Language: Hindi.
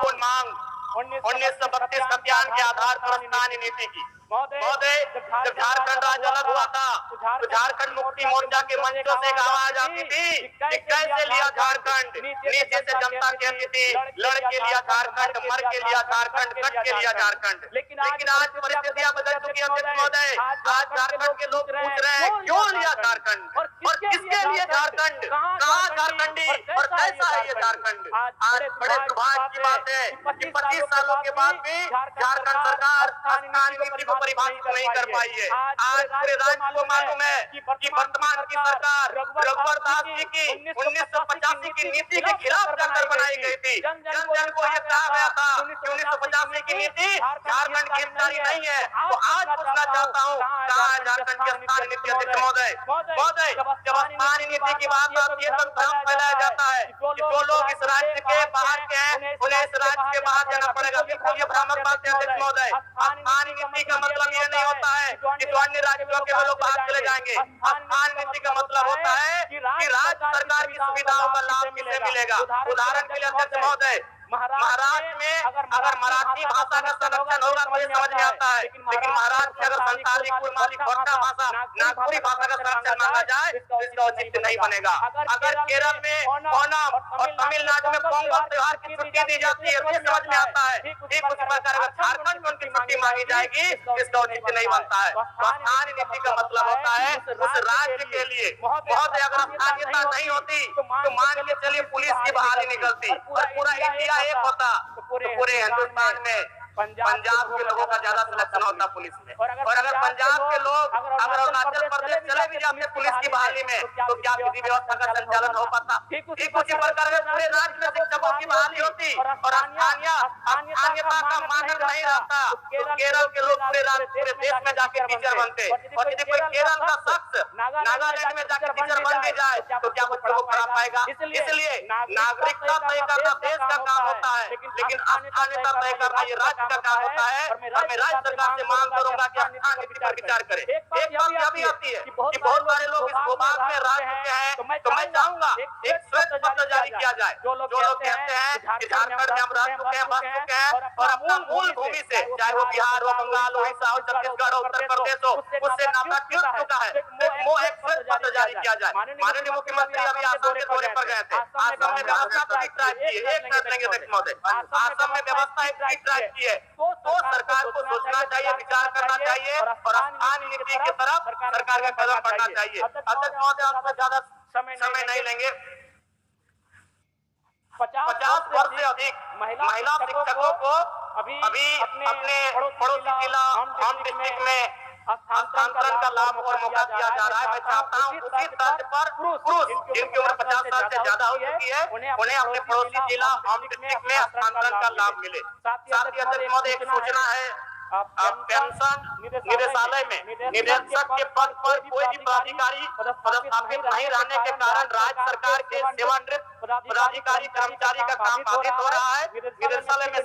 महत्वपूर्ण मांग 1932 अभियान के आधार पर स्थानीय नीति की। महोदय, जब झारखंड राज्य अलग हुआ था तो झारखंड मुक्ति मोर्चा के मंचों से एक आवाज आती थी कि कैसे लिया झारखंड, नीचे से जनता कहती थी लड़ के लिया झारखंड, मर के लिया झारखंड, कट के लिया झारखंड। लेकिन आज परिस्थितियां बदल चुकी है अध्यक्ष महोदय। आज झारखंड के लोग पूछ रहे हैं क्यों लिया झारखंड और किसके लिए झारखंड, कहाँ झारखंडी और कैसा है ये झारखंड। आज बड़े दुर्भाग्य की बात है कि 25 सालों के बाद भी झारखंड सरकार स्थानीय नीति को परिभाषित नहीं कर पाई है। आज पूरे राज्य को मालूम है कि वर्तमान की सरकार रघुवर दास जी की 1985 की नीति के खिलाफ जाकर बनाई गई थी। जन जन को यह कहा गया था कि 1985 की नीति झारखंड की हिस्सेदारी नहीं है। तो आज पूछना चाहता हूँ कहाँ है झारखंड की स्थानीय नीति अध्यक्ष महोदय। महोदय, जब स्थानीय नीति की बात आती है तो भ्रम फैलाया जाता है कि जो लोग इस राज्य के बाहर के हैं उन्हें इस राज्य के बाहर जाना पड़ेगा। बिल्कुल ये भ्रामक बात है अध्यक्ष महोदय। स्थानीय नीति का मतलब ये नहीं होता है कि जो अन्य राज्यों के लोग बाहर चले जाएंगे। स्थानीय नीति का मतलब होता है कि राज्य सरकार की सुविधाओं का लाभ किसे मिलेगा। उदाहरण के लिए अध्यक्ष महोदय, महाराष्ट्र में अगर मराठी भाषा का संरक्षण होगा तो ये समझ में आता है, लेकिन महाराष्ट्र में अगर संताली, कुड़माली, खोरठा भाषा, नागपुरी भाषा का संरक्षण मांगा जाए तो इसका औचित्य नहीं बनेगा। अगर केरल में ओणम और तमिलनाडु में पोंगल त्योहार की छुट्टी दी जाती है तो ये समझ में आता है। ठीक उसी प्रकार अगर झारखंड में उनकी छुट्टी मांगी जाएगी इसका औचित्य नहीं बनता है। स्थानीय नीति का मतलब होता है उस राज्य के लिए। महोदय, अगर स्थानीयता नहीं होती तो मान के चलिए पुलिस की बहाली निकलती और पूरा इंडिया एक होता तो पूरे हिंदुस्तान में पंजाब के लोगों का ज्यादा सिलेक्शन होता पुलिस में। और अगर पंजाब के लोग अगर अरुणाचल प्रदेश चले भी जाते पुलिस की बहाली में तो क्या विधि व्यवस्था का संचालन हो पाता। ठीक उसी प्रकार अगर पूरे राज्य में शिक्षकों की बहाली होती और स्थानीयता का मानक नहीं रहता तो केरल के लोग पूरे देश में जाके टीचर बनते। और यदि कोई केरल का शख्स नागालैंड में जाकर टीचर बन भी जाए तो क्या बच्चों को पढ़ा पाएगा। इसलिए नागरिकता तय करना देश का काम होता है, लेकिन स्थानीयता तय करना ये राज्य का काम होता है। और मैं राज्य सरकार से मांग करूंगा कि स्थानीय नीति पर विचार करे। एक बात यह भी आती है कि बहुत सारे लोग इस भूभाग में राज चुके हैं तो मैं चाहूंगा एक श्वेत पत्र जारी किया जाए। जो लोग कहते हैं कि झारखंड में हम रह चुके हैं, बस चुके हैं और अपना मूल भूमि से, चाहे वो बिहार हो, बंगाल हो, उड़ीसा हो, छत्तीसगढ़ हो, उत्तर प्रदेश हो, उससे नाता टूट चुका है। एक श्वेत पत्र जारी किया जाए। माननीय मुख्यमंत्री अभी आसाम के दौरे पर गए थे। आसाम में व्यवस्था तो ठीक ठाक की है। एक मिनट लेंगे अध्यक्ष महोदय। आसाम में व्यवस्था ठीक ठाक की है तो सरकार को सोचना चाहिए, विचार करना चाहिए और स्थानीय नीति की तरफ सरकार का कदम बढ़ना चाहिए। अध्यक्ष महोदय, आपको ज्यादा समय नहीं लेंगे। 50 वर्ष से अधिक महिला शिक्षकों को अभी अपने पड़ोसी जिला होम डिस्ट्रिक्ट में हस्तांतरण का लाभ और मौका दिया जा रहा है। मैं चाहता हूँ उसी तर्ज पर पुरुष जिनकी उम्र 50 साल से ज्यादा हो चुकी है उन्हें अपने पड़ोसी जिला होम डिस्ट्रिक्ट में हस्तांतरण का लाभ मिले। साथ ही अध्यक्ष महोदय एक सूचना है, पेंशन निदेशालय में निदेशक के पद पर कोई भी पदाधिकारी पदस्थापित नहीं रहने के कारण राज्य सरकार के सेवानिवृत्त पदाधिकारी कर्मचारी का काम बाधित हो रहा है। निदेशालय में